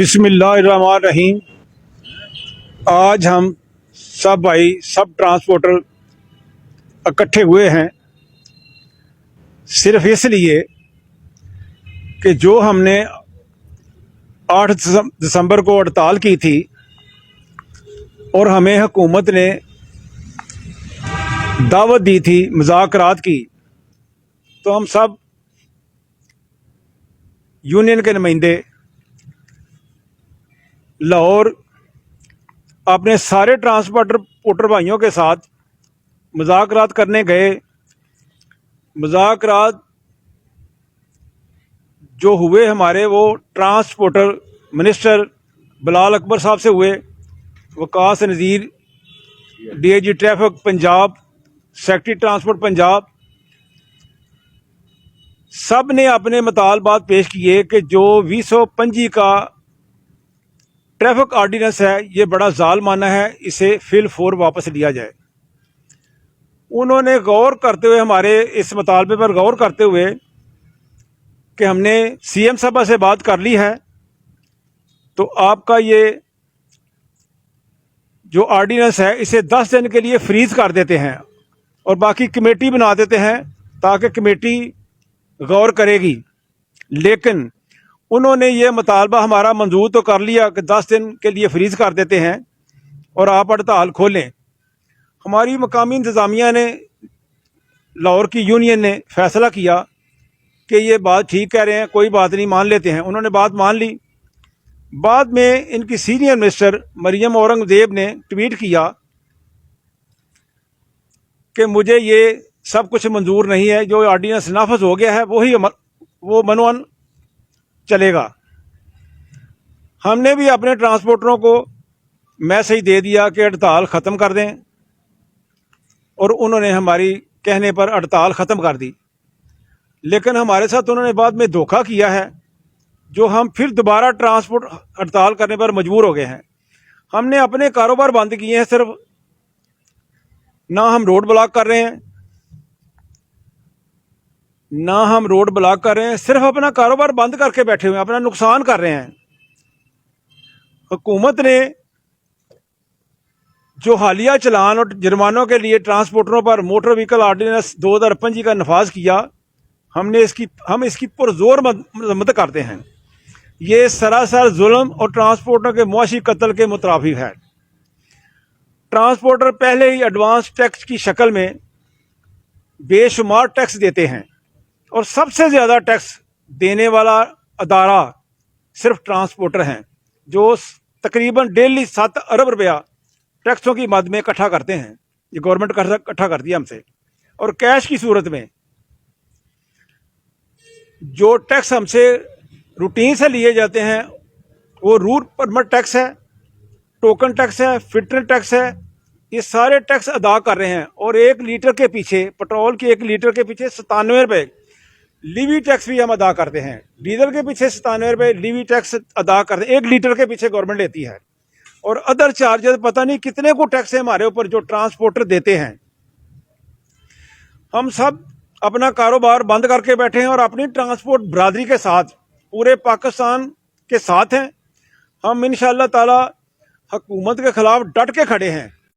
बिस्मिल्लाहिर्रहमानिर्रहीम। आज हम सब भाई सब ट्रांसपोर्टर इकट्ठे हुए हैं सिर्फ इसलिए कि जो हमने 8 दिसंबर को हड़ताल की थी और हमें हुकूमत ने दावत दी थी मुज़ाकरात की, तो हम सब यूनियन के नुमाइंदे लाहौर अपने सारे ट्रांसपोर्टर भाइयों के साथ मुज़ाकरात करने गए। मुज़ाकरात जो हुए हमारे, वो ट्रांसपोर्टर मिनिस्टर बिलाल अकबर साहब से हुए, Waqas Nazir DIG traffic Punjab, secretary transport Punjab, सब ने अपने मुतालबात पेश किए कि जो 225 का ट्रैफिक आर्डीनेंस है ये बड़ा जालमाना है, इसे फिल फोर वापस लिया जाए। उन्होंने गौर करते हुए, हमारे इस मुतालबे पर गौर करते हुए कि हमने सीएम साहब से बात कर ली है, तो आपका ये जो आर्डीनेंस है इसे 10 दिन के लिए फ्रीज कर देते हैं और बाकी कमेटी बना देते हैं ताकि कमेटी गौर करेगी। लेकिन उन्होंने ये मुतालबा हमारा मंजूर तो कर लिया कि 10 दिन के लिए फ्रीज कर देते हैं और आप हड़ताल खोलें। हमारी मकामी इंतज़ामिया ने, लाहौर की यूनियन ने फैसला किया कि ये बात ठीक कह रहे हैं, कोई बात नहीं, मान लेते हैं। उन्होंने बात मान ली। बाद में इनकी सीनियर मिनिस्टर मरियम औरंगज़ेब ने ट्वीट किया कि मुझे ये सब कुछ मंजूर नहीं है, जो ऑर्डिनेंस नाफज हो गया है वो मनवन चलेगा। हमने भी अपने ट्रांसपोर्टरों को मैसेज दे दिया कि हड़ताल ख़त्म कर दें, और उन्होंने हमारी कहने पर हड़ताल ख़त्म कर दी। लेकिन हमारे साथ उन्होंने बाद में धोखा किया है, जो हम फिर दोबारा ट्रांसपोर्ट हड़ताल करने पर मजबूर हो गए हैं। हमने अपने कारोबार बंद किए हैं, सिर्फ ना हम रोड ब्लॉक कर रहे हैं, सिर्फ अपना कारोबार बंद करके बैठे हुए हैं, अपना नुकसान कर रहे हैं। हुकूमत ने जो हालिया चलान और जुर्मानों के लिए ट्रांसपोर्टरों पर मोटर व्हीकल आर्डीनेंस 2025 का नफाज किया, हम इसकी पुरजोर मदद करते हैं। ये सरासर जुल्म और ट्रांसपोर्टर के मुआशी कत्ल के मुताबिक है। ट्रांसपोर्टर पहले ही एडवांस टैक्स की शक्ल में बेशुमार टैक्स देते हैं और सबसे ज़्यादा टैक्स देने वाला अदारा सिर्फ ट्रांसपोर्टर हैं, जो तकरीबन डेली 7 अरब रुपया टैक्सों की मद में इकट्ठा करते हैं। ये गवर्नमेंट इकट्ठा करती है हमसे, और कैश की सूरत में जो टैक्स हमसे रूटीन से लिए जाते हैं वो रूट परमिट टैक्स है, टोकन टैक्स है, फिटनेस टैक्स है, ये सारे टैक्स अदा कर रहे हैं। और 1 लीटर के पीछे, पेट्रोल के 1 लीटर के पीछे 97 रुपये लीवी टैक्स भी हम अदा करते हैं। डीजल के पीछे 97 रुपये लीवी टैक्स अदा करते हैं, 1 लीटर के पीछे गवर्नमेंट लेती है। और अदर चार्जेस पता नहीं कितने को टैक्स है हमारे ऊपर जो ट्रांसपोर्टर देते हैं। हम सब अपना कारोबार बंद करके बैठे हैं और अपनी ट्रांसपोर्ट बरादरी के साथ, पूरे पाकिस्तान के साथ हैं। हम इंशाअल्लाह ताला हुकूमत के खिलाफ डट के खड़े हैं।